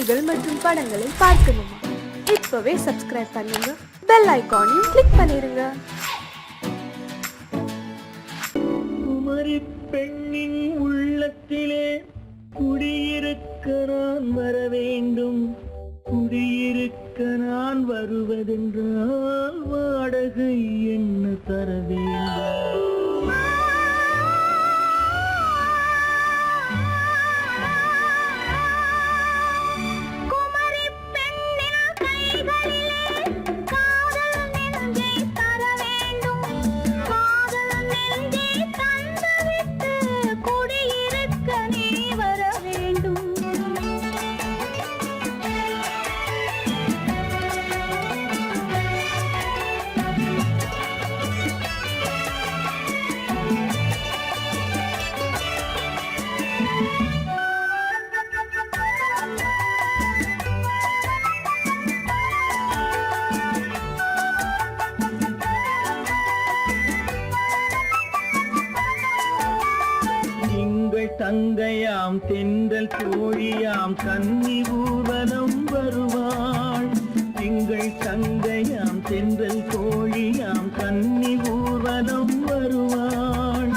பாடல்கள் மற்றும் படங்களை பார்க்கணுமா? இப்பவே சப்ஸ்கிரைப் பண்ணுங்க, பெல் ஐகானையும் கிளிக் பண்ணிருங்க. குமரி பெண்ணின் உள்ளத்திலே குடியிருக்க நான் வர வேண்டும். குடியிருக்க நான் வருவதென்றால் வாடகை என்ன தர வேண்டும்? தங்கையாம் தென்றல் தோழியாம் கன்னி ஊர்வலம் வருவாள். எங்கள் தங்கையாம் தென்றல் தோழியாம் கன்னி ஊர்வலம் வருவாள்.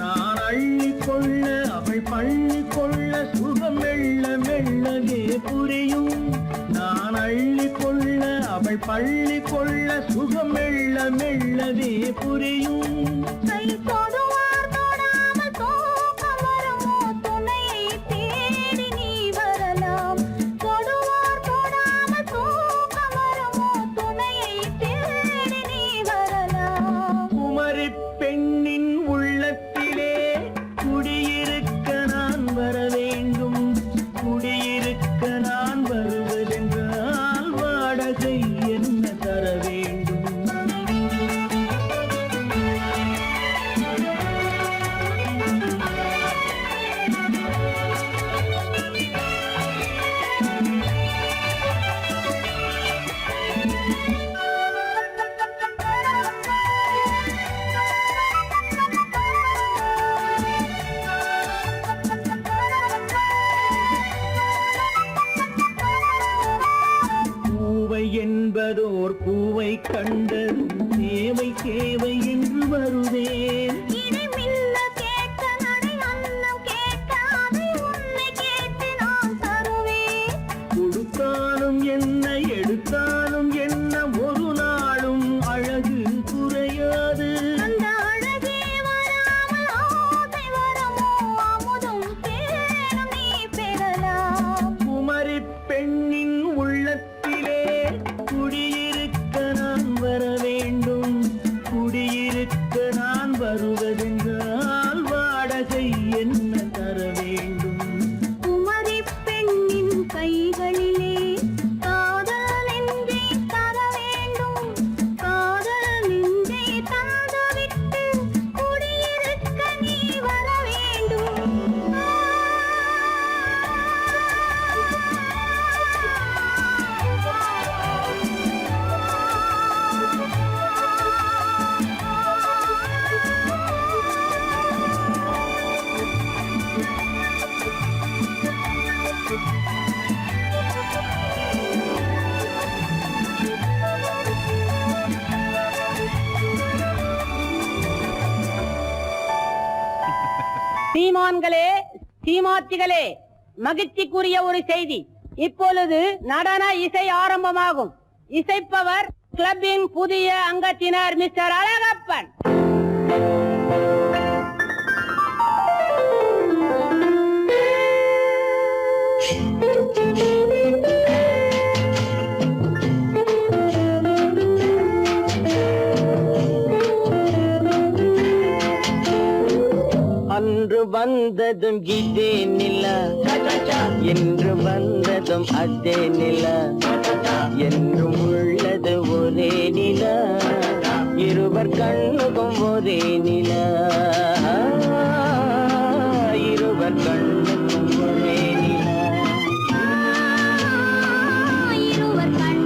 நான் அள்ளி கொள்ள அவள் பள்ளி கொள்ள சுகம் மெல்ல மெல்லவே புரியும். நான் அள்ளி கொள்ள அவள் பள்ளி கொள்ள சுகம் மெல்ல மெல்லவே புரியும். குமரி பெண்ணின் உள்ளத்திலே குடியிருக்க நான் வர வேண்டும். குடியிருக்க நான் வருவதென்றால் வாடகை என்ன தர வேண்டும்? என்பதோர் பூவை கண்டதும் தேவை தேவை என்று வருவேன். கொடுத்தாலும் என்ன எடுத்தாலும் என்ன ஒரு நாளும் அழகு குறையாது. குமரி பெண்ணின் உள்ளத்திலே குடியிருக்க நான் வர வேண்டும். குடியிருக்க நான் வருவதென்றால் வாடகை என்ன தர வேண்டும்? குமரி பெண்ணின் கைகளிலே காதல் நெஞ்சை தர வேண்டும். காதல் நெஞ்சை தந்துவிட்டு குடியிருக்க நீ வர வேண்டும். சீமான்களே, சீமாத்திகளே, மகிழ்ச்சிக்குரிய ஒரு செய்தி. இப்பொழுது நடன இசை ஆரம்பமாகும். இசைப்பவர் கிளப்பின் புதிய அங்கத்தினர் மிஸ்டர் அழகப்பன். அன்று வந்ததும் இதே நிலா, என்று வந்ததும் அதே நிலா, என்றும் உள்ளது ஒரே நிலா, இருவர் கண்ணுக்கும் ஒரே நிலா, இருவர் கண்ணுக்கும் ஒரே நிலா, இருவர் கண்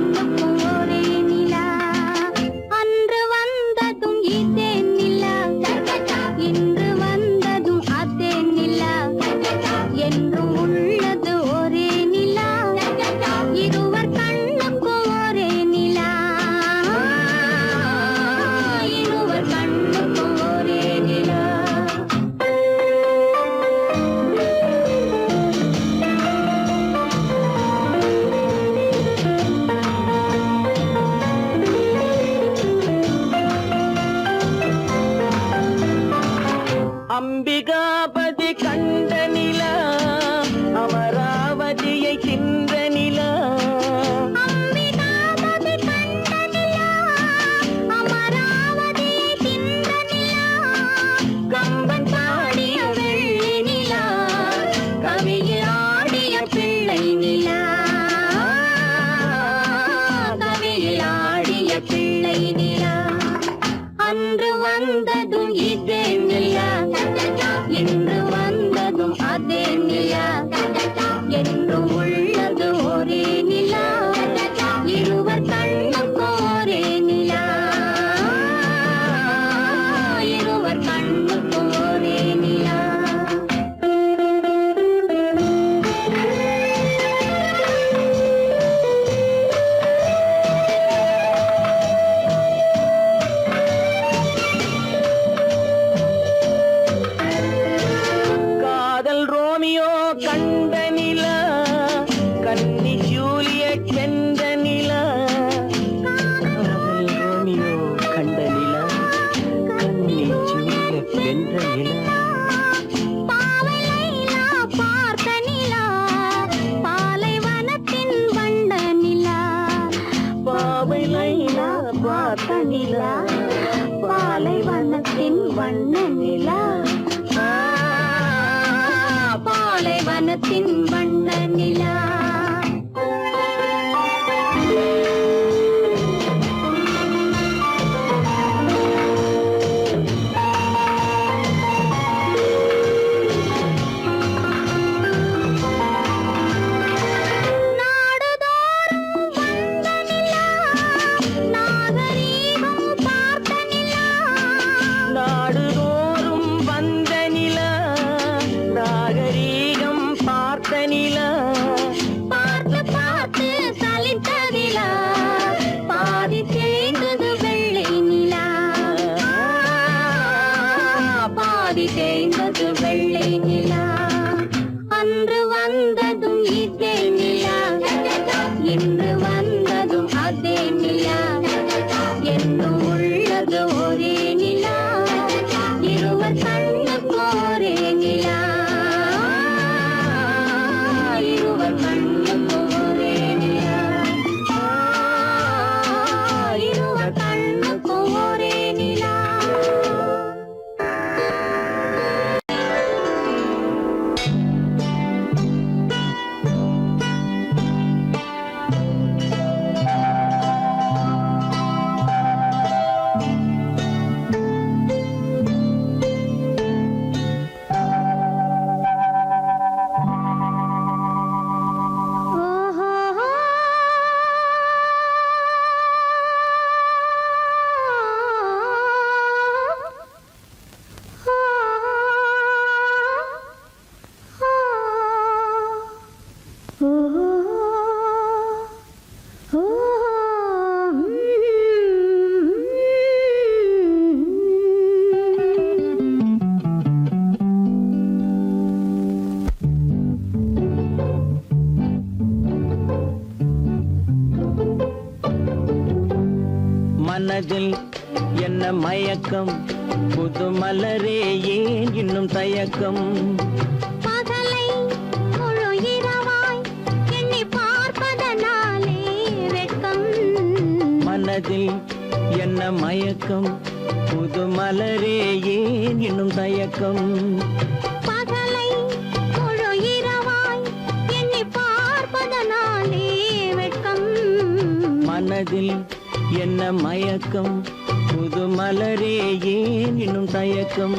பார்த்த நிலா பாலைவனத்தின் வண்ண நிலா பாலைவனத்தின் வண்ண நிலா தேய்ந்தது வெள்ளை நிலா அன்று வந்ததும் இதே நிலா இன்று வந்ததும் அதே நிலா என்றும் உள்ளது ஒரே நிலா இருவர் கண்ணுக்கு ஒரே நிலா இருவர் கண்ணுக்கு ஒரே நிலா இருவர் கண்ணுக்கு ஒரே நிலா மனதில் என்ன மயக்கம் புது மலரே ஏன் இன்னும் தயக்கம் பகலை முழு இரவாய் எண்ணி பார்ப்பதனாலே வெட்கம் மனதில் என்ன மயக்கம் புது மலரே ஏன் இன்னும் தயக்கம் பகலை முழு இரவாய் எண்ணி பார்ப்பதனாலே வெட்கம் மனதில் என்ன மயக்கம் புது மலரே ஏன் இன்னும் தயக்கம்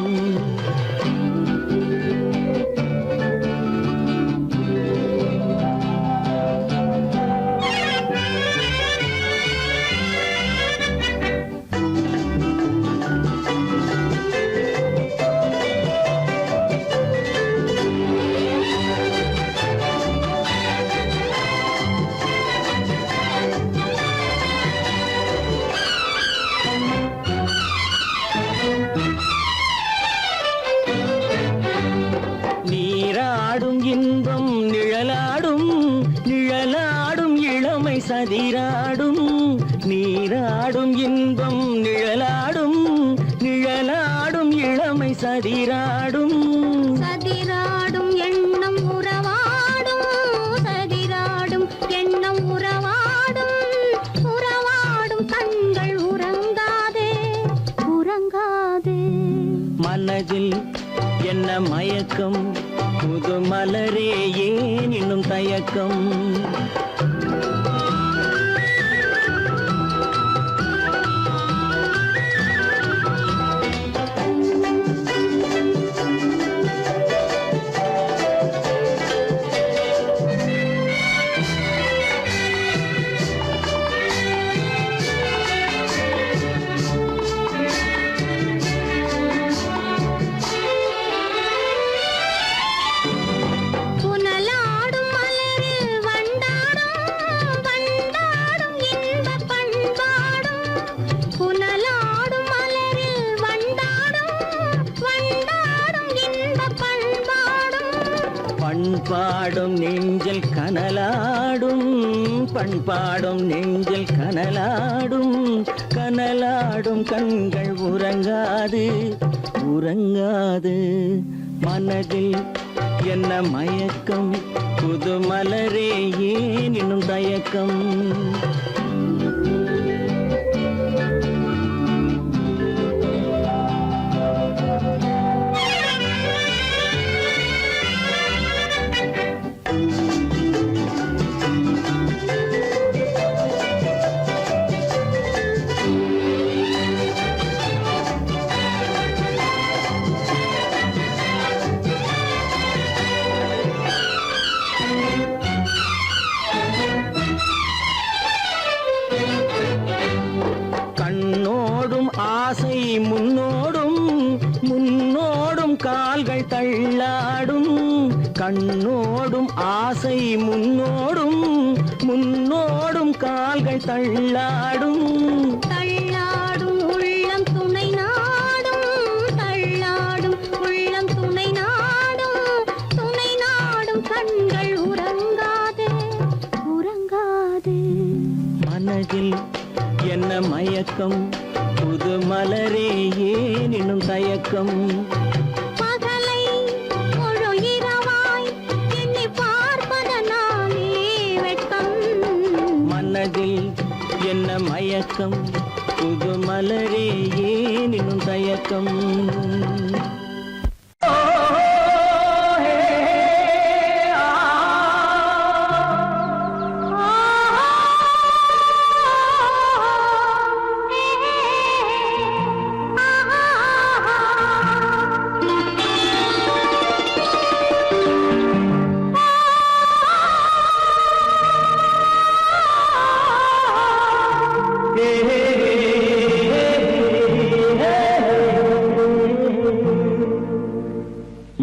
நீராடும் இன்பம் நிழலாடும் நிழலாடும் இளமை சதிராடும் நீராடும் இன்பம் நிழலாடும் நிழலாடும் இளமை சதிராடும் சதிராடும் எண்ணம் உறவாடும் சதிராடும் எண்ணம் உறவாடும் உறவாடும் கண்கள் உறங்காதே உறங்காதே மனதில் என்ன மயக்கம் புது மலரே ஏன் இன்னும் தயக்கம் புனலாடும் மலரில் வண்டாடும் வண்டாடும் இன்பப் பண்பாடும் புனலாடும் மலரில் வண்டாடும் வண்டாடும் இன்பப் பண்பாடும் பண்பாடும் நெஞ்சில் கனலாடும் பண்பாடும் நெஞ்சில் கனலாடும் கனலாடும் கண்கள் உறங்காது உறங்காது மனதில் என்ன மயக்கம் புது மலரே ஏன் இன்னும் தயக்கம் முன்னோடும் முன்னோடும் கால்கள் தள்ளாடும் கண்ணோடும் ஆசை முன்னோடும் முன்னோடும் கால்கள் தள்ளாடும் தள்ளாடும் உள்ளம் துணை நாடும் தள்ளாடும் உள்ளம் துணை நாடும் கண்கள் உறங்காதே உறங்காதே மனதில் என்ன மயக்கம் புது மலரே ஏனினும் தயக்கம் பகலை முழு இரவாய் எண்ணி பார்ப்பதனாலே வெட்கம் மனதில் என்ன மயக்கம் புது மலரே ஏனினும் தயக்கம்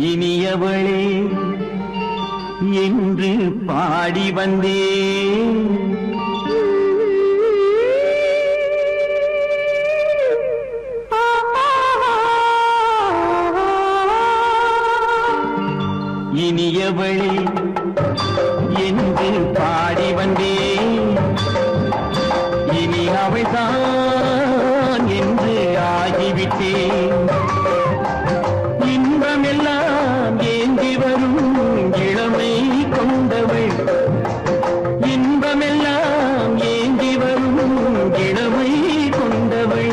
இனியவளே என்று பாடி வந்தேன் இனியவளே என்று பாடி வந்தேன் இனி அவள்தான் என்று ஆகிவிட்டேன் இன்பமெல்லாம் ஏந்தி வரும் இளமை கொண்டவள் இன்பமெல்லாம் ஏந்தி வரும் இளமை கொண்டவள்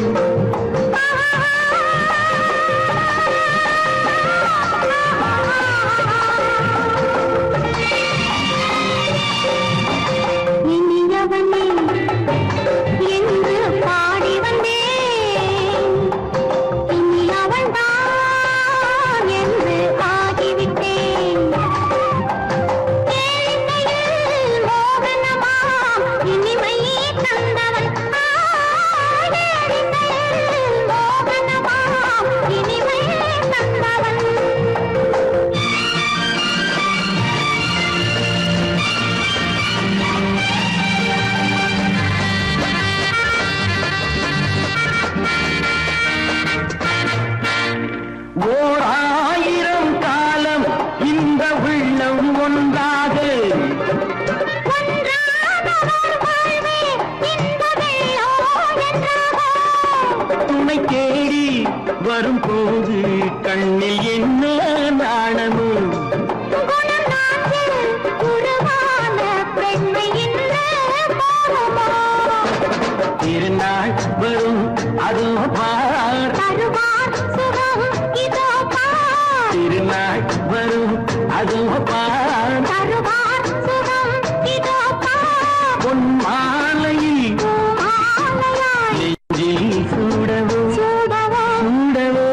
இனியவனே என்று பாடி வந்தேன் இனி அவள்தான் என்று ஆகிவிட்டேன் கேளிக்கையில் மோகனமாம் இனிமை தந்தவள் கேளிக்கையில் மோகனமாம் இனிமை தந்தவள் ஓர் ஆயிரம் காலம் இந்த உள்ளம் ஒன்றாக துணை தேடி வரும்போது கண்ணில் என்ன நாணமும் திருநாள் வரும் அதோ பார் திருநாள் வரும் அதோ பார் பொன் மாலையில் நெஞ்சில் சூடவோ சூடவோ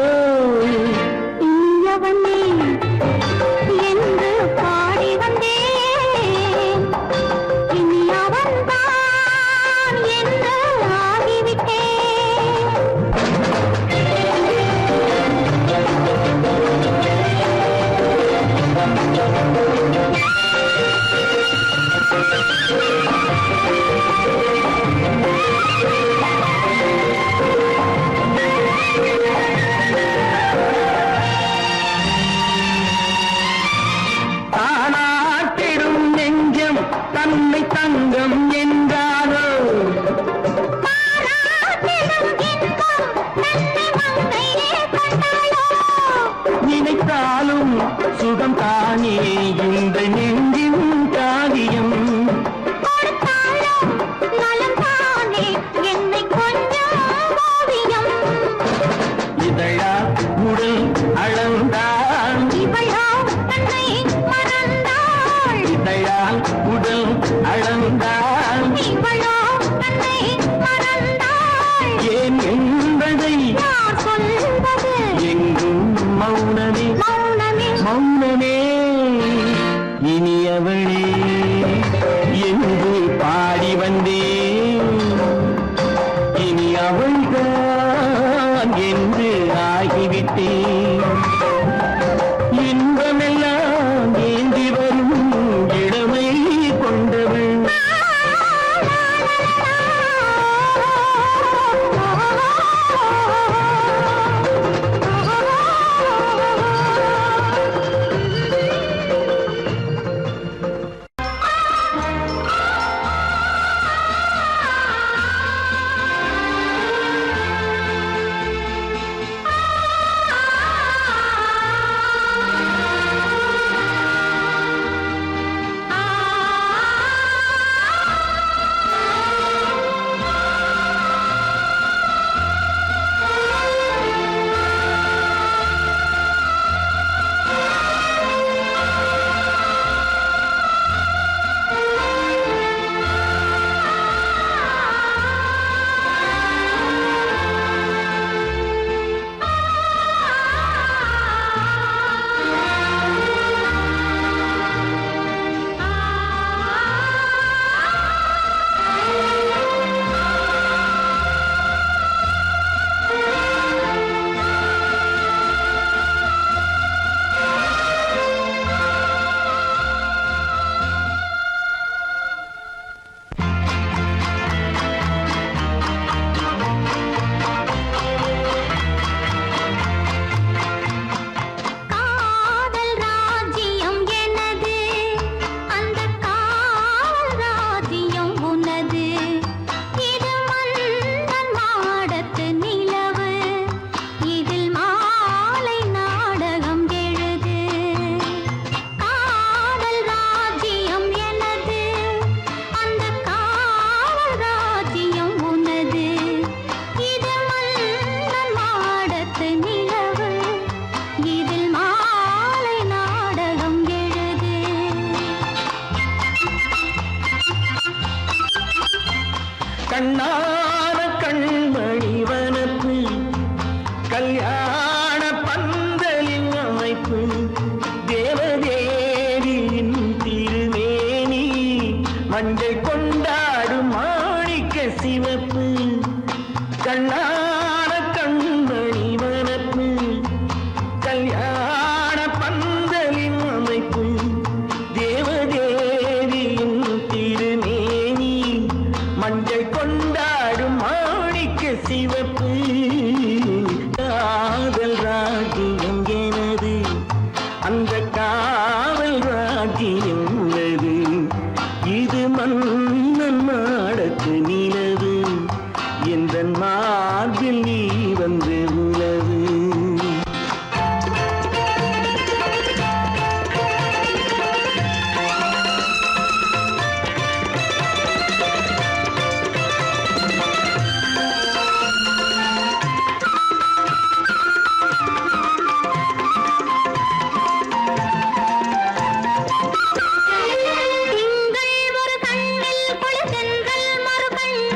கண்ணான கண்மணி வனப்பு கல்யாண பந்தலின் அமைப்பு தேவதேவியின் திருமேனி மஞ்சள் கொண்டாடும் மாணிக்க சிவப்பு கண்ணான கண்மணி வனப்பு கல்யாண பந்தலின் அமைப்பு தேவதேவியின் திருமேனி மஞ்சள் கொண்டாடும் மாணிக்க சிவப்பு காதல் ராஜ்யம் எனது அந்த காவல் ராஜ்யம் உள்ளது இது மன்னன் மாடத்து நிலவு எந்த மார்பில் நீ வந்து உலவு திங்கள் ஒரு கண்ணில் குளிர்தென்றல் மறு கண்ணில்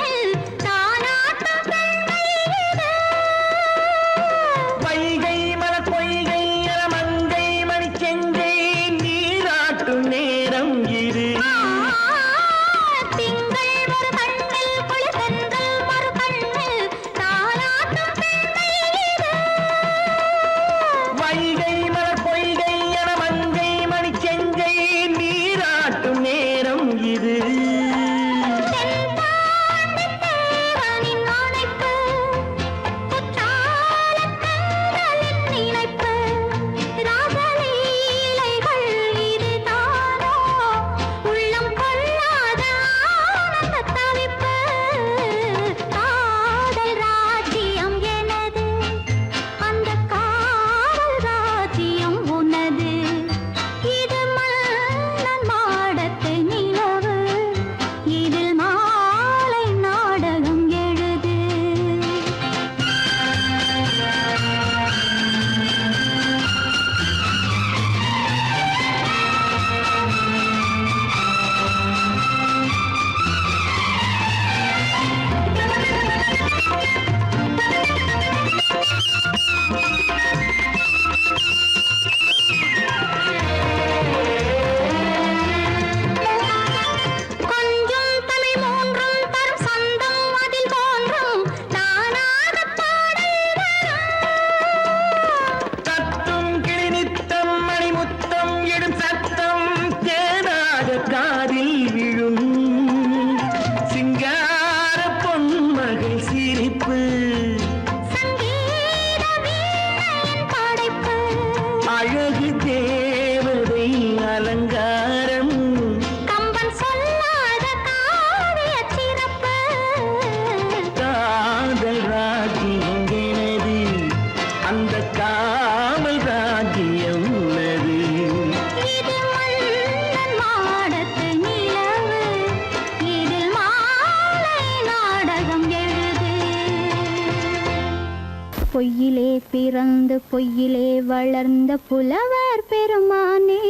பொய்யிலே பிறந்து பொய்யிலே வளர்ந்த புலவர் பெருமானே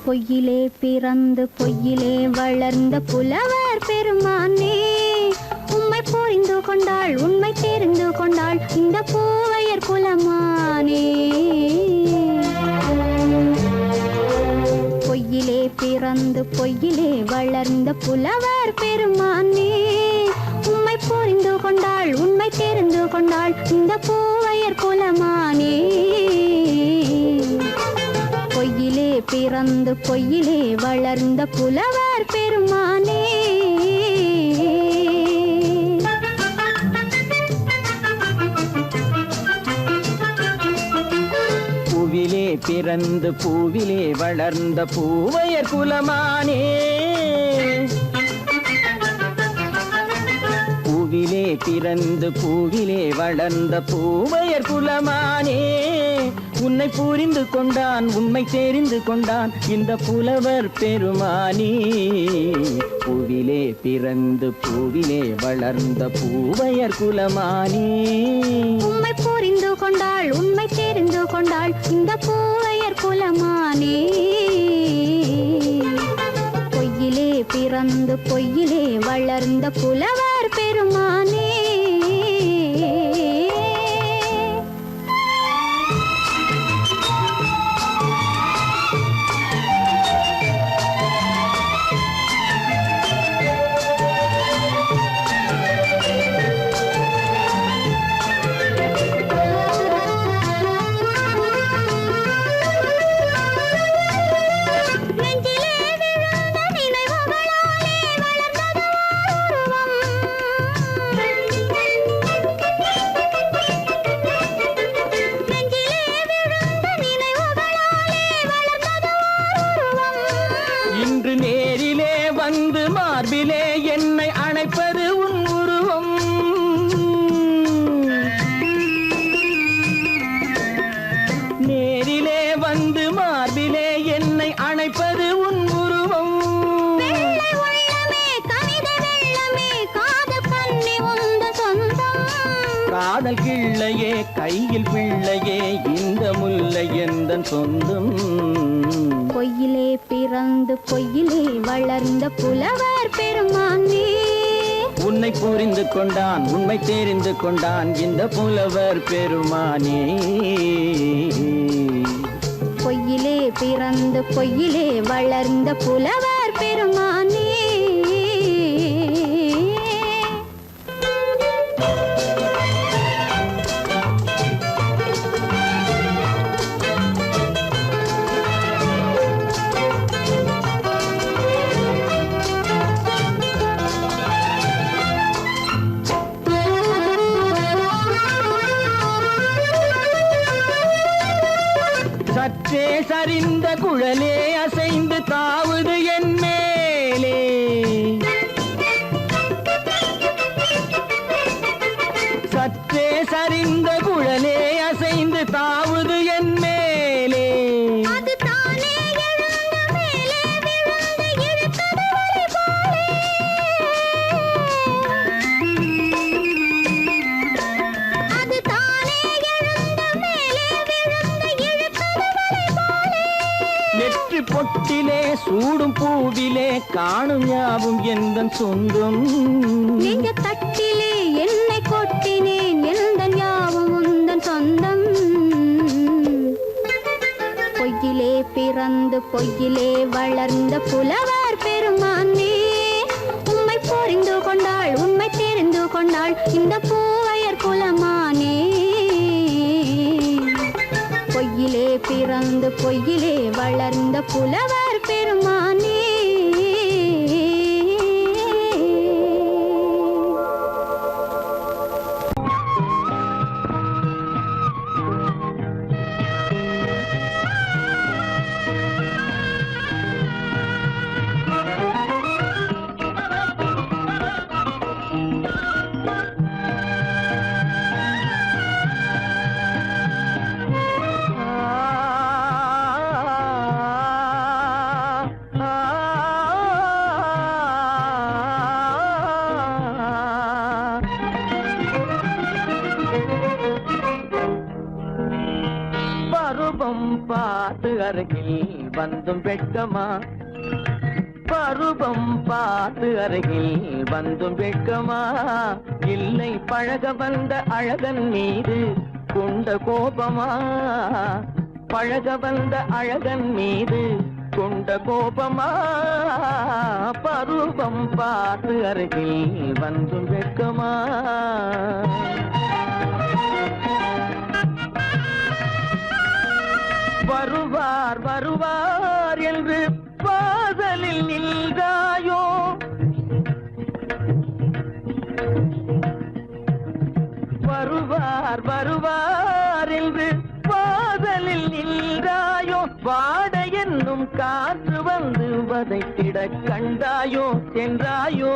பொய்யிலே பிறந்து பொய்யிலே வளர்ந்த புலவர் பெருமானே உம்மை புரிந்து கொண்டாள் உண்மை தெரிந்து கொண்டாள் இந்த பூவையர் குலமானே பொய்யிலே பிறந்து பொய்யிலே வளர்ந்த புலவர் பெருமானே உம்மை புரிந்து கொண்டாள் உண்மை தெரிந்து கொண்டாள் இந்த பூவையர் குலமானே பொய்யிலே பிறந்து பொய்யிலே வளர்ந்த புலவர் பெருமானே பூவிலே பிறந்து பூவிலே வளர்ந்த பூவையர் குலமானே பூவிலே பிறந்து பூவிலே வளர்ந்த பூவையர் குலமானே உன்னை புரிந்து கொண்டான் உண்மை தெரிந்து கொண்டான் இந்த புலவர் பெருமானே பூவிலே பிறந்து பூவிலே வளர்ந்த பூவையர் குலமானே உம்மை புரிந்து கொண்டாள் உண்மை தெரிந்து கொண்டாள் இந்த பூவையர் குலமானே பொய்யிலே பிறந்து பொய்யிலே வளர்ந்த புலவர் பெருமானே மார்பிலே என்னை அணைப்பது உன் உருவம் நேரிலே வந்து மார்பிலே என்னை அணைப்பது உன் உருவம் காதல் கிள்ளையே கையில் பிள்ளையே இந்த முல்லை எந்தன் சொந்தம் பொய்யிலே பிறந்து பொய்யிலே வளர்ந்த புலவர் பெருமானே உன்னை புரிந்து கொண்டான் உண்மை தெரிந்து கொண்டான் இந்த புலவர் பெருமானே பொய்யிலே பிறந்து பொய்யிலே வளர்ந்த புலவர் பெருமானே சற்றே சரிந்த குழலே அசைந்து தாவுது என் மேலே சற்றே சரிந்த குழலே அசைந்து தாவுது என் மேலே நெற்றி பொட்டிலே சூடும் பூவிலே காணும் யாவும் எந்தன் சொந்தம் நெஞ்ச தட்டிலே என்னை கொட்டினேன் எந்தன் யாவும் உந்தன் சொந்தம் பொய்யிலே பிறந்து பொய்யிலே வளர்ந்த புலவர் பெருமானே உம்மை புரிந்து கொண்டாள் உண்மை தெரிந்து கொண்டாள் இந்த பூவையர் குலமானே பொய்யிலே பிறந்து பொய்யிலே வளர்ந்த புலவர் பெருமானே பார்த்து அருகில் வந்தும் வெட்கமா பருவம் பார்த்து அருகில் வந்தும் வெட்கமா இல்லை பழக வந்த அழகன் மீது கொண்ட கோபமா பழக வந்த அழகன் மீது கொண்ட கோபமா பருவம் பார்த்து அருகில் வந்தும் வெட்கமா வருவார் வருவார் என்று வாசலில் நின்றாயோ வருவார் வருவார் என்று வாசலில் நின்றாயோ வாட என்னும் காற்று வந்து வதைத்திட கண்டாயோ சென்றாயோ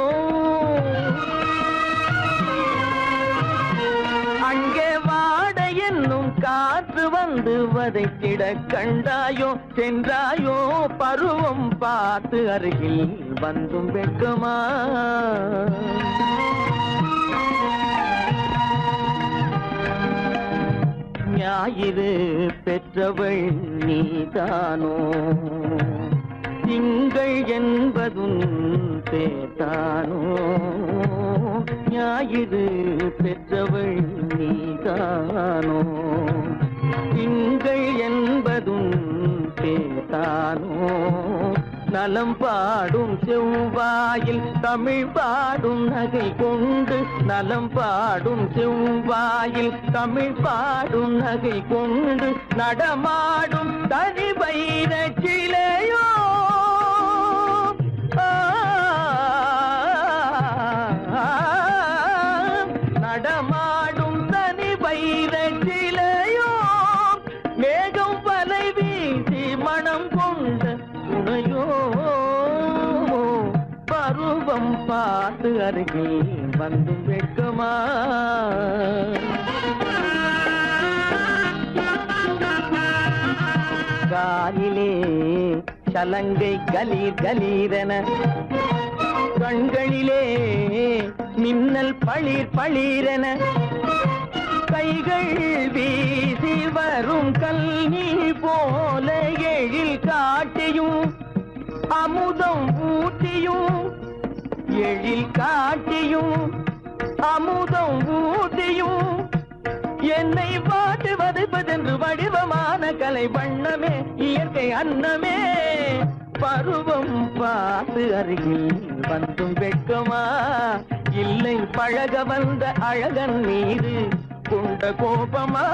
அங்கே வாட என்னும் காற்று வந்து வதைத்திட கண்டாயோ சென்றாயோ பருவம் பார்த்து அருகில் வந்தும் வெட்கமா ஞாயிறு பெற்றவள் நீதானோ திங்கள் என்பதும் பேத்தானோ ஞாயிறு பெற்றவள் நீதானோ திங்கள் என்பதும் பேத்தானோ நலம் பாடும் செவ்வாயில் தமிழ் பாடும் நகை கொண்டு நலம் பாடும் செவ்வாயில் தமிழ் பாடும் நகை கொண்டு நடமாடும் தனி வைர சிலையோ நடமாடும் தனி வைர சிலையோ மேகம் வலை வீசி மனம் கொண்ட துணையோ பருவம் பார்த்து அருகில் வந்து வெட்கமா காலிலே சலங்கை கலீர் கலீரென கண்களிலே மின்னல் பளிர் பளிரென கைகள் வீசி வரும் கல்வி போல எழில் காட்டியும் அமுதம் ஊட்டியும் எழில் காட்டியும் அமுதம் ஊட்டியும் என்னை பாட்டு வதைப்பதென்று வடிவமான கலை வண்ணமே இயற்கை அன்னமே பருவம் பார்த்து அருகில் வந்தும் வெட்கமா இல்லை பழக வந்த அழகன் மீது கொண்ட கோபமா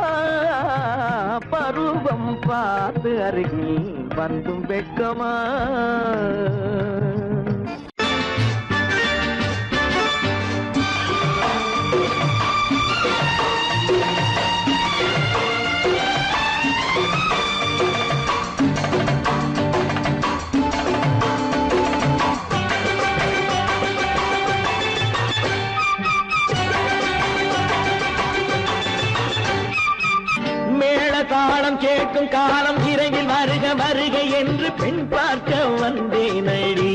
பருவம் பார்த்து அருகில் வந்தும் வெட்கமா தாளம் கேட்கும் காலம் இறையில் வருக வருக என்று பெண் பார்க்க வந்தேனடி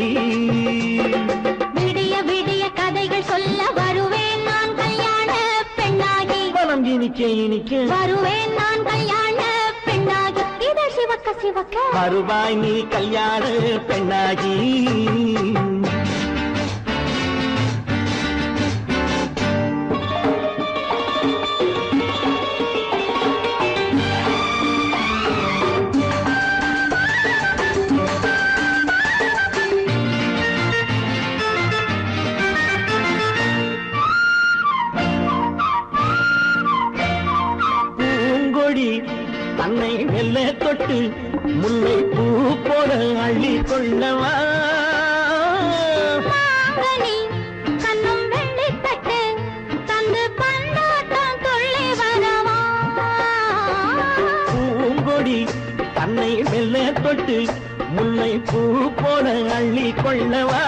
விடிய விடிய கதைகள் சொல்ல வருவேன் நான் கல்யாண பெண்ணாகி மனம் இனிக்க இனிக்க வருவேன் நான் கல்யாண பெண்ணாகி இதை சிவக்க சிவக்க வருவாய் நீ கல்யாண பெண்ணாகி தன்னை மெல்ல தொட்டு முல்லை பூ போல அள்ளி கொள்ளவா கண்ணும் வெள்ளி தட்டு தந்து பந்தாட்டம் துள்ளி வரவா பூங்கொடி தன்னை மெல்ல தொட்டு முல்லை பூ போல அள்ளி கொள்ளவா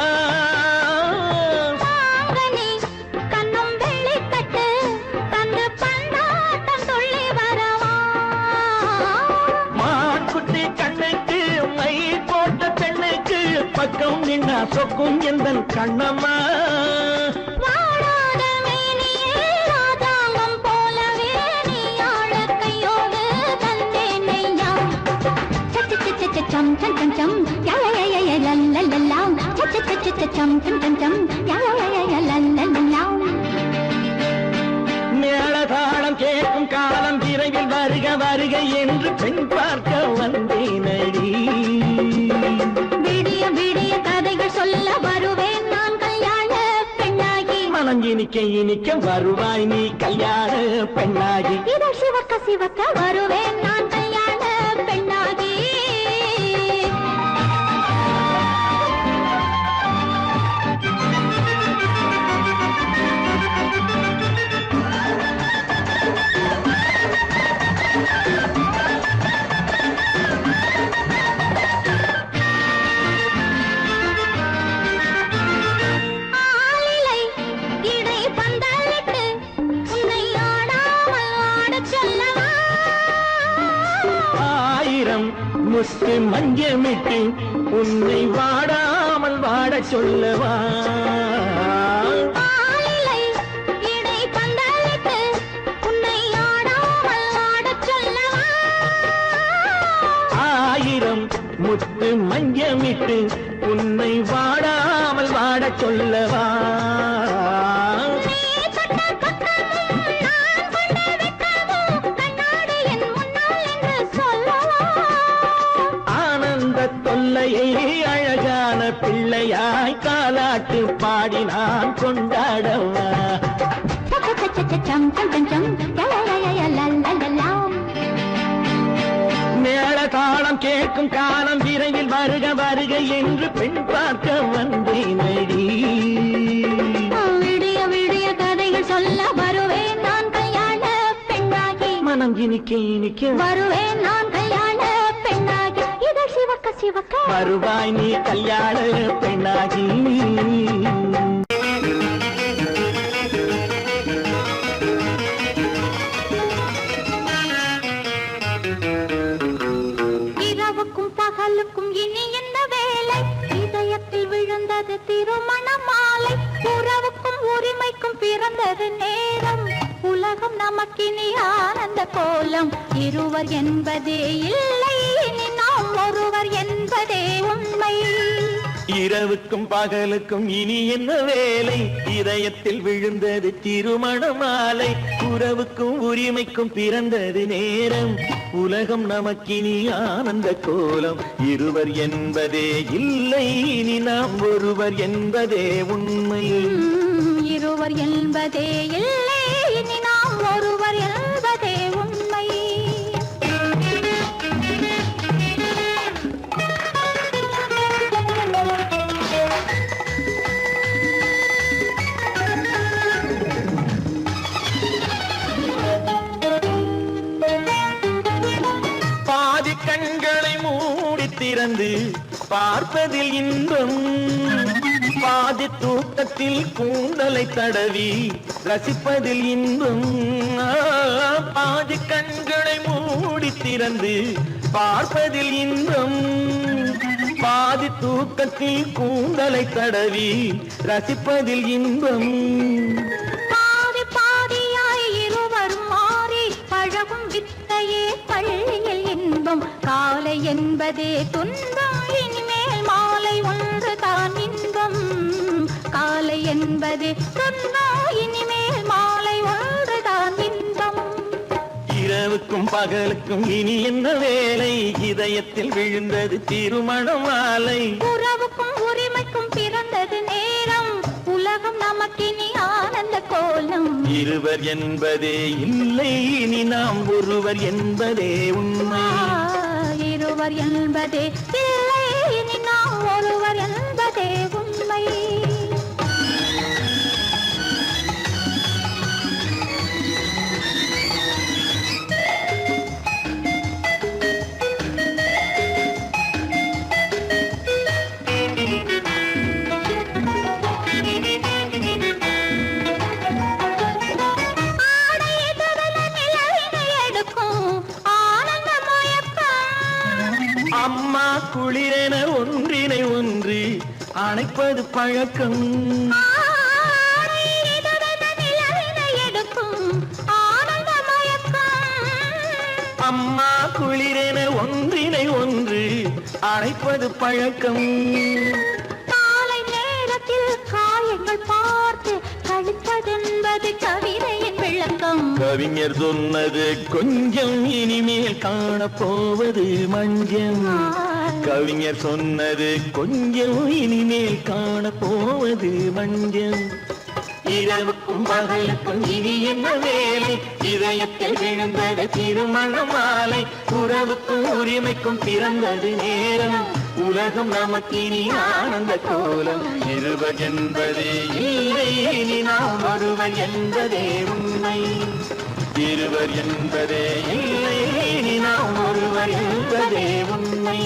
பக்கம் நின்னா சொக்கும் எந்தன் கண்ணம்மா வாழாத மேனியே ராஜாங்கம் போலவே நீ ஆழ கையோடு தந்தேன் ஐயா சம் சம் சம் சம் மேளதாளம் கேட்கும் காலம் விரைவில் வருக வருக என்று பெண் பார்க்க வந்தேனடி. விடிய விடிய கதைகள் சொல்ல வருவேன் நான் கல்யாண பெண்ணாகி. மனம் இனிக்க இனிக்க வருவாய் நீ கல்யாண பெண்ணாகி. இதழ் சிவக்க சிவக்க வருவேன் நான் கல்யாண பெண்ணாகி. முத்து மஞ்சமிட்டு உன்னை வாடாமல் வாட சொல்லவா. ஆயிரம் முத்து மஞ்சமிட்டு உன்னை வாடாமல் வாட சொல்லவா. தொல்லையை அழகான பிள்ளையாய் காலாட்டு பாடி நான் கொண்டாடவா. மேளதாளம் கேட்கும் காலம் விரைவில் வருக வருக என்று பெண் பார்க்க வந்தேனடி. விடிய விடிய கதைகள் சொல்ல வருவேன் நான் கல்யாண பெண்ணாகி. மனம் இனிக்க இனிக்க வருவேன் நான் கல்யாண பெண்ணாகி. இதழ் சிவக்க சிவக்க வருவாய் நீ கல்யாண பெண்ணாகி. இரவுக்கும் பகலுக்கும் இனி என்ன வேலை? இதயத்தில் விழுந்தது திருமண மாலை. உறவுக்கும் உரிமைக்கும் பிறந்தது நேரம். உலகம் நமக்கினி ஆனந்த கோலம். இருவர் என்பதே இல்லை, இனி நாம் ஒருவர் என்பதே உண்மை. இரவுக்கும் பகலுக்கும் இனி என்ன வேலை? இதயத்தில் விழுந்தது திருமண மாலை. உறவுக்கும் உரிமைக்கும் பிறந்தது நேரம். உலகம் நமக்கினி ஆனந்த கோலம். இருவர் என்பதே இல்லை, இனி நாம் ஒருவர் என்பதே உண்மை. இருவர் என்பதே இல்லை, இனி நாம் ஒருவர் என்பதே உண்மை. பாதி கண்களை மூடி திறந்து பார்ப்பதில் இன்பம். பாதி தூக்கத்தில் கூந்தலை தடவி ரசிப்பதில் இன்பம். பாதி கண்களை மூடி திறந்து பார்ப்பதில் இன்பம். பாதி தூக்கத்தில் கூந்தலை தடவி ரசிப்பதில் இன்பம். பாதி பாதியாய் இருவர் மாறி பழகும் வித்தையே பள்ளியில் இன்பம். காலை என்பதே துன்பம், இனிமேல் மாலை ஒன்று தான் இன்பம். காலை என்பதே துன்பம், இனிமேல் மாலை ஒன்று தான் இன்பம். இரவுக்கும் பகலுக்கும் இனி என்ன வேலை? இதயத்தில் விழுந்தது திருமண மாலை. உறவுக்கும் உரிமைக்கும் பிறந்தது நேரம். உலகம் நமக்கினி ஆனந்த கோலம். இருவர் என்பதே இல்லை, இனி நாம் ஒருவர் என்பதே உண்மை. இருவர் என்பதே இல்லை, இனி நாம் ஒருவர் என்பதே உண்மை. அம்மா குளிரென ஒன்றினை ஒன்று அணைப்பது பழக்கம். அம்மா குளிரென ஒன்றினை ஒன்று அணைப்பது பழக்கம். காலை நேரத்தில் என்பது கவிதையின் விளக்கம். கவிஞர் சொன்னது கொஞ்சம், இனிமேல் காணப்போவது மஞ்சள். கவிஞர் சொன்னது கொஞ்சம், இனிமேல் காணப்போவது மஞ்சள். இரவுக்கும் பகலுக்கும் இனி என்ன வேலை? இதயத்தில் விழுந்தது திருமண மாலை. உறவுக்கும் உரிமைக்கும் பிறந்தது நேரம். உலகம் நமக்கினி ஆனந்த கோலம். இருவர் என்பதே இல்லை, இனி நாம் ஒருவர் என்பதே உண்மை. இருவர் என்பதே இல்லை, இனி நாம் ஒருவர் என்பதே உண்மை.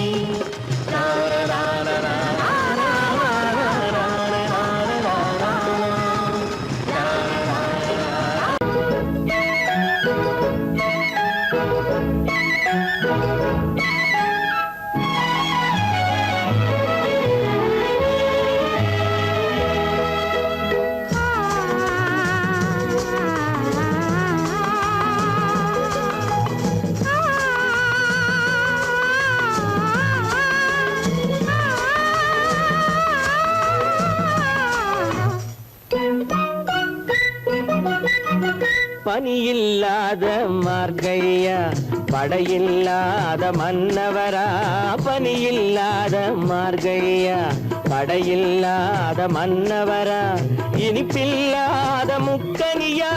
பனியில்லாத மார்கழியா, படையில்லாத மன்னவரா. பனியில்லாத மார்கழியா, படையில்லாத மன்னவரா. இனிப்பில்லாத முக்கனியா,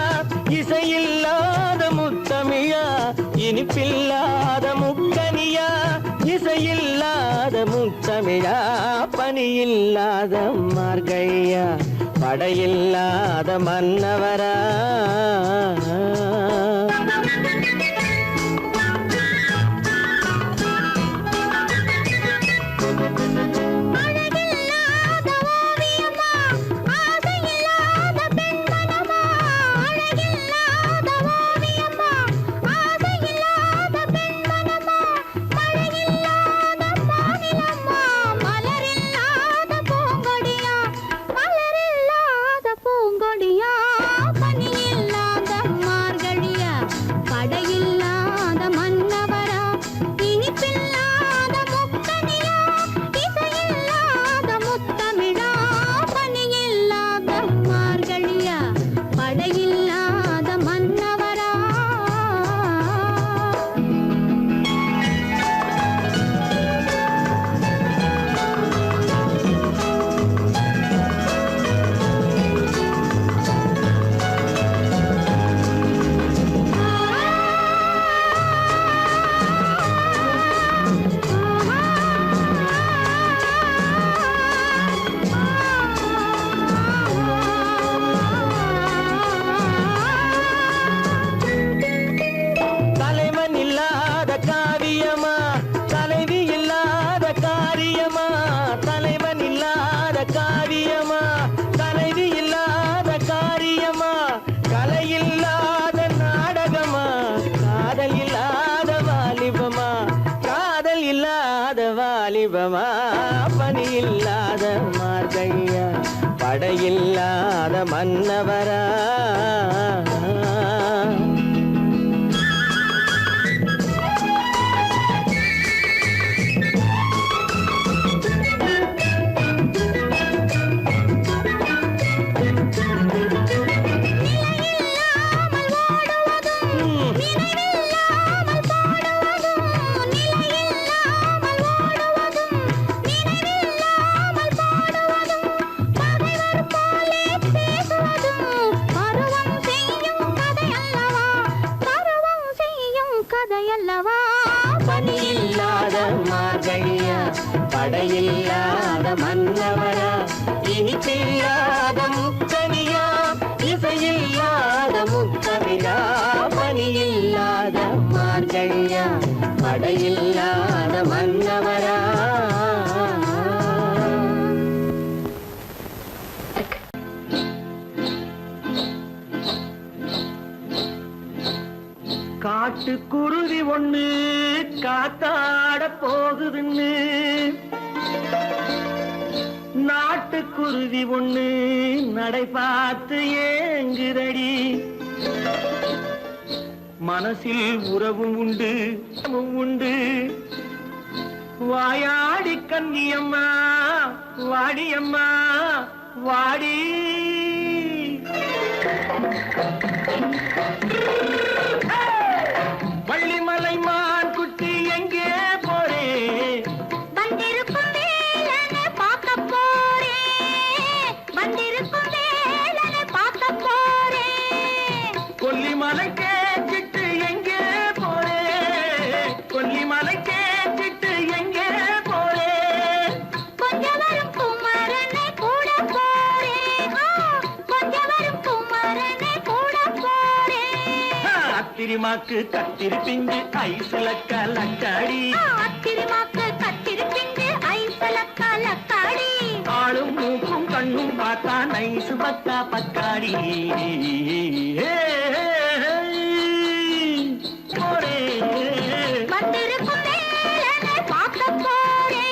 இசையில்லாத முத்தமிழா. இனிப்பில்லாத முக்கனியா, இசையில்லாத முத்தமிழா. பனியில்லாத மார்கழியா, படையில்லாத மன்னவரா. வாலிபமா. பனியில்லாத மார்கழியா, படையில்லாத மன்னவரா. பனியில்லாத மார்கழியா, படையில்லாத மன்னவரா. இனிப்பில்லாத முக்கனியா, இசையில்லாத முத்தமிழா. பனியில்லாத மார்கழியா, படையில்லாத மன்னவரா. காட்டுக்குருவி ஒண்ணு காத்தாட போகுதுன்னு, நாட்டுக்குருவி ஒண்ணு நடை பார்த்து ஏங்குதடி. மனசில் உறவும் உண்டு உண்டு. வாயாடி கன்னியம்மா வாடியம்மா வாடி. வள்ளிமலை மான் குட்டி எங்கே போறே வந்திருக்கும் வேலனை பார்க்க போறேன் வந்திருக்கும் வேலனை பார்க்க போறேன் கொல்லிமலை கேட்டுட்டு எங்கே போறே கொல்லிமலை கேட்டுட்டு எங்கே போறே கொஞ்சம் வரும் குமரனை கூட போறேன் கொஞ்சம் வரும் குமரனை கூட போறேன் அத்திரிமாக்கு கத்திரி பிஞ்சு ஐசுல கலக்காடி அத்திரிமாக்கு கத்திரி பிஞ்சு ஐசல கலக்காடி ஆளும் மூக்கும் கண்ணும் பார்த்தா நைசு பக்கா பக்காடி போறே வந்திருக்கும் வேலனை பார்க்க போறேன்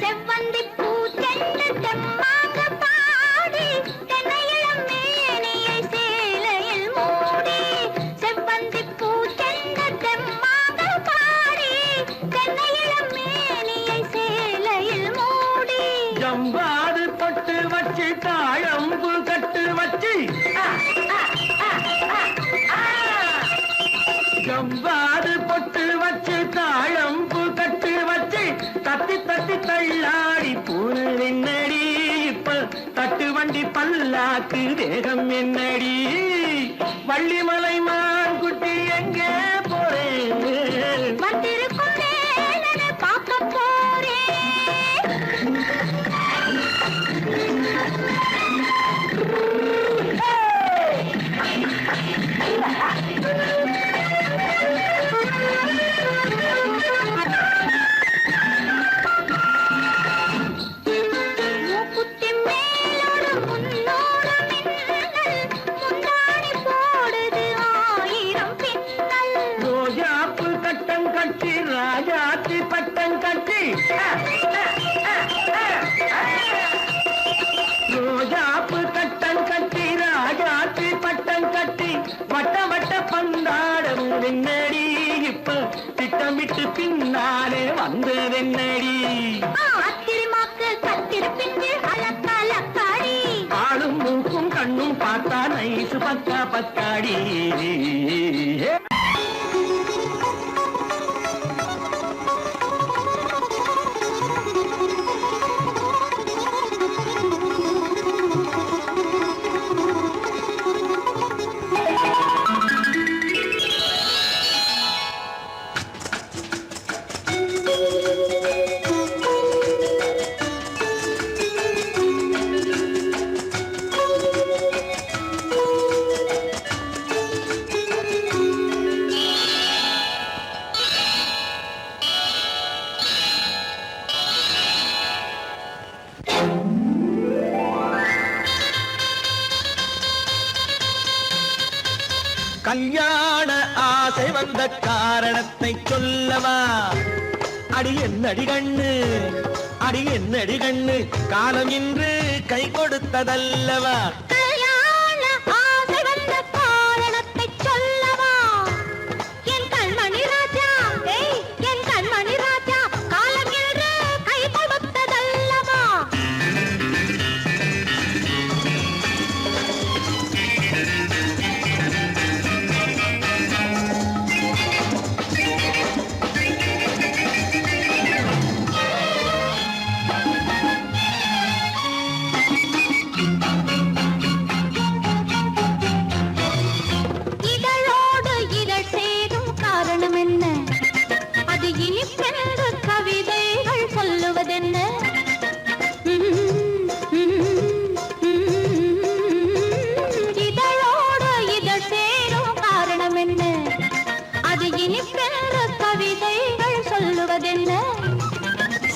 செவ்வந்தி பூ தென்ன தெம்மாக பாடி தென்னையிளம் மேனியை சேலையில் மூடி செவ்வந்தி பூ தென்ன தெம்மாக பாடி தென்னையிளம் மேனியை சேலையில் மூடி ஜம்பாது பொட்டு வச்சு தாழம்பு கட்டு வச்சு ஜம்பாது பொட்டு வச்சு தாழம்பு கட்டு வச்சு தத்தி தத்தி தள்ளாடி பூனு என்னடி இப்ப தட்டு வண்டி பல்லாக்கு தேகம் என்னடி வள்ளிமலை மான் குட்டி எங்கே போறேன் வந்திருக்கும் வேலனை பார்க்க போறேன் மூக்குத்தி மேலோடு முன்னோடு மின்னல் முந்தாணி போடுது ஆயிரம் பின்னல் ரோஜாப்பு கட்டம் கட்டி ராஜாத்தி பட்டம் கட்டி ரோஜாப்பு கட்டம் கட்டி ராஜாத்தி பட்டம் கட்டி வட்ட வட்ட பந்தாடம் என்னடி இப்ப திட்டமிட்டு பின்னாலே வந்ததென்னடி அத்திரிமாக்கு கத்திரி பிஞ்சு அலக்காடி ஆளும் மூக்கும் கண்ணும் பார்த்தா நைசு பக்கா பக்காடி கல்யாண ஆசை வந்த காரணத்தை சொல்லவா அடி என்னடி கண்ணு அடி என்னடி கண்ணு காலம் இன்று கை கொடுத்ததல்லவா கல்யாண ஆசை வந்த காரணத்தை சொல்லவா என் கண்மணி ராஜா என் கண்மணி ராஜா காலம் என்று கை கொடுத்ததல்லவா இதழோடு இதழ் சேரும் காரணம் என்ன அது இனிப்பென்று கவிதைகள் சொல்லுவதென்ன இதழோடு இதழ் சேரும் காரணம் என்ன அது இனிப்பென்று கவிதைகள் சொல்லுவதென்ன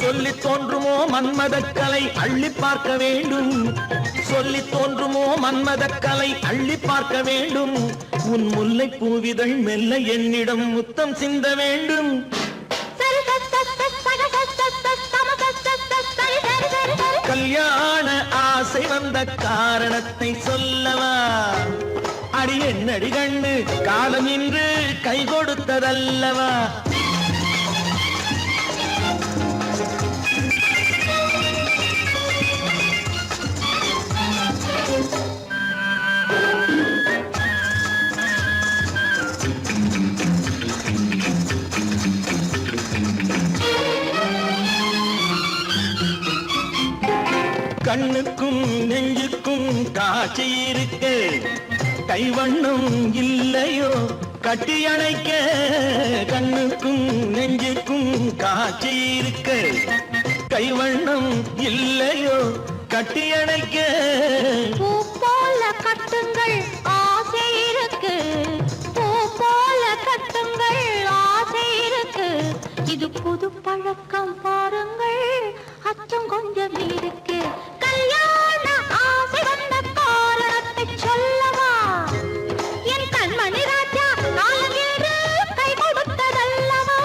சொல்லி தோன்றுமோ மன்மதக்கலை அள்ளி பார்க்க வேண்டும் சொல்லி தோன்றுமோ மன்மதக்கலை அள்ளி பார்க்க வேண்டும் உன் முல்லை பூவிதழ் மெல்ல என்னிடம் முத்தம் சிந்த வேண்டும் வந்த காரணத்தை சொல்லவா? அடி என்னடி கண்ணு காலம் இன்று கை கொடுத்ததல்லவா? கண்ணுக்கும் நெஞ்சுக்கும் காட்சி இருக்கு, கைவண்ணம் இல்லையோ கட்டி அணைக்க? கண்ணுக்கும் நெஞ்சுக்கும் காட்சி இருக்கு, கைவண்ணம் இல்லையோ கட்டி அணைக்க? பூ போல கட்டுங்கள் ஆசை இருக்கு, பூ போல கட்டுங்கள் ஆசை இருக்கு. இது புது பழக்கம் பாருங்கள், அச்சம் கொஞ்சம் இருக்கு. கல்யாண ஆசை வந்த காரணத்தை சொல்லவா? என் கண்மணி ராஜா நாளேறு கை கொடுத்ததல்லவா?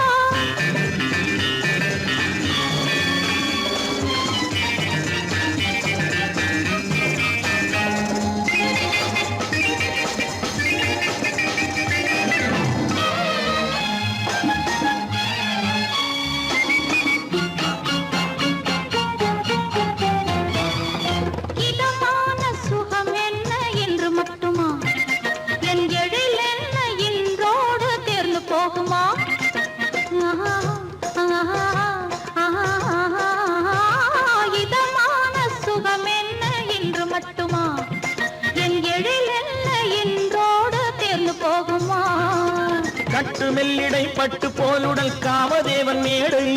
கட்டு மெல்லிடை பட்டு போலுடல் காமதேவன் மேடை,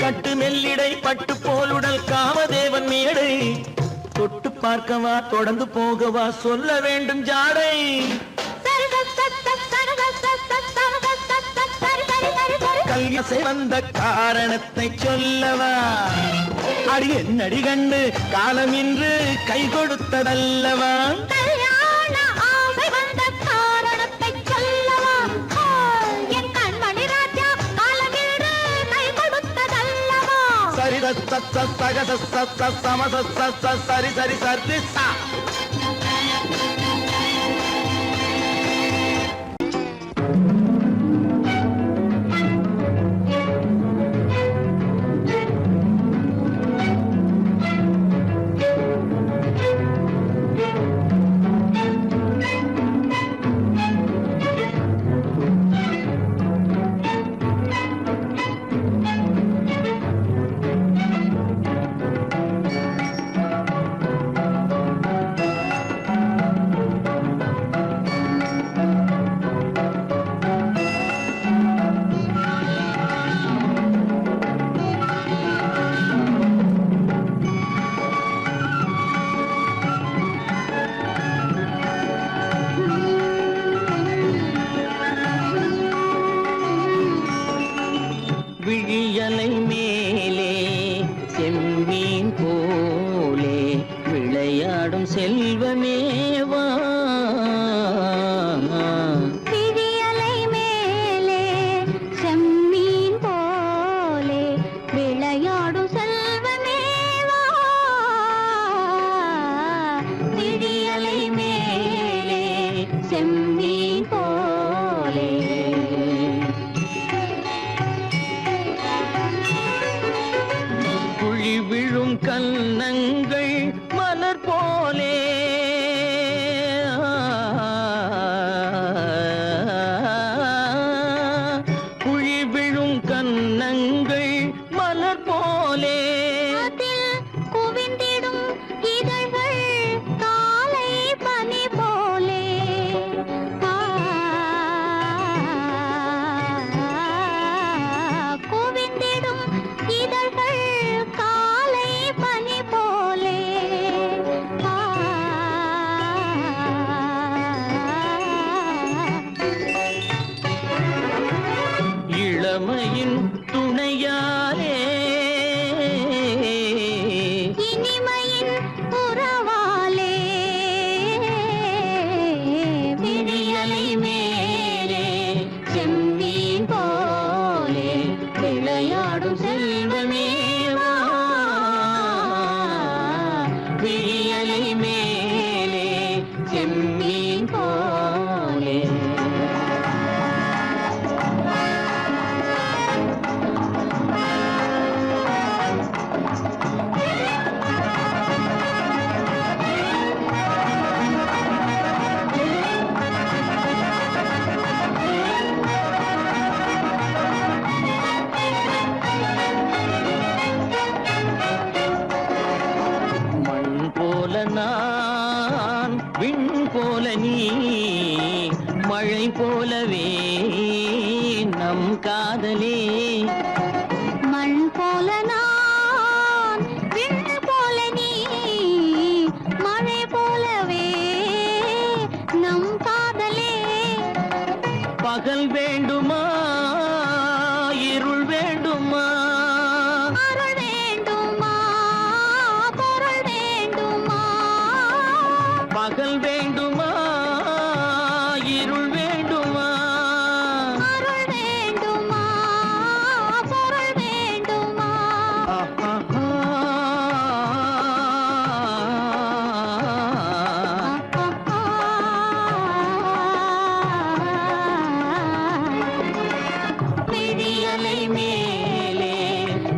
கட்டு மெல்லிடை பட்டு போலுடல் காமதேவன் மேடை. தொட்டு பார்க்கவா தொடர்ந்து போகவா சொல்ல வேண்டும் ஜாடை. கல்யாணம் வந்த காரணத்தை சொல்லவா? அடி என்னடி கண்டு காலம் இன்று கை கொடுத்ததல்லவா? சரி சரி சரி சா. விழியலை மேலே செம்மீன் போலே விளையாடும் செல்வமேவா? விழியலை மேலே செம்மீன் போலே விளையாடும் செல்வமேவா? விழியலை மேலே செம்மீன் போலே விழும் கன்னங்கள் மலர் போலே குழி விழும் கன்னங்கள் மலர் போலே அதில் குவிந்திடும் இதழ்கள் காலை பனி போலே குவிந்திடும் இதழ்கள் இளமையின் துணையாலே இனிமையின் உறவாலே விழியலை மேலே செம்மீன் போலே விளையாடும் செல்வமேவா? விழியலை மண் போல நான் விண்ணு போல நீ மழை போலவே நம் காதலே பகல் வேண்டுமா இருள் வேண்டுமா அருள் வேண்டுமா பொருள் வேண்டுமா பகல் வேண்டுமா இருள் வேண்டுமா அருள் வேண்டுமா பொருள் வேண்டுமா விழியலை மேலே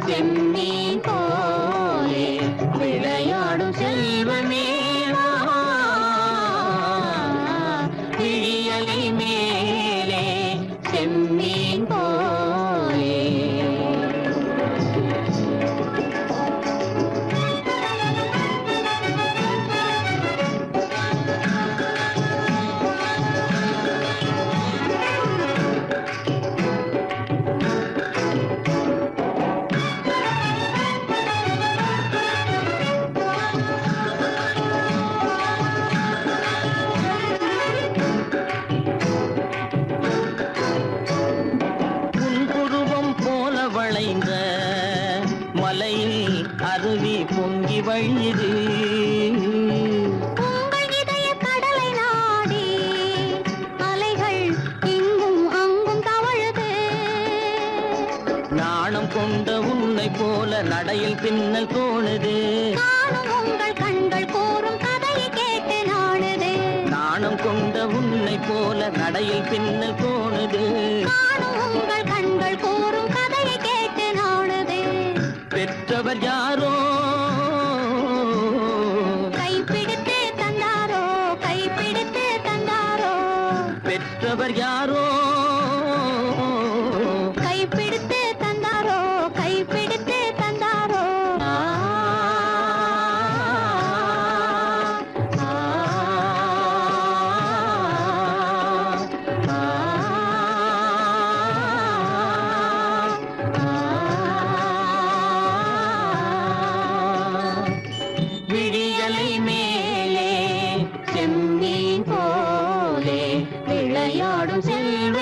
செம்மீன் போலே விளையாடும் செல்வமே வா. விழியலை மேலே செம்மீன் போலே புன்புருவம் போல வளைந்த மலையில் அருவி பொங்கி வழியுது உங்கள் இதய கடலை நாடி அலைகள் இங்கும் அங்கும் தவழுது நாணம் கொண்ட உன்னை போல நடையில் பின்னல் தோணுது காணும் உங்கள் கண்கள் கூறும் கதையை கேட்டு நாடுது நாணம் கொண்ட உன்னை போல நடையில் பின்னல் தோணுது காணும் உங்கள் கண்கள் கூறும் கதையை கேட்டு நாடுது பெற்றவர் யாரோ கைப்பிடித்து தந்தாரோ கைப்பிடித்து தந்தாரோ பெற்றவர் யாரோ கைப்பிடித்து தந்தாரோ கைப்பிடித்து தந்தாரோ ஆ, ஆ, ஆ, விழியலை மேலே செம்மீன் போலே விளையாடும் செல்வ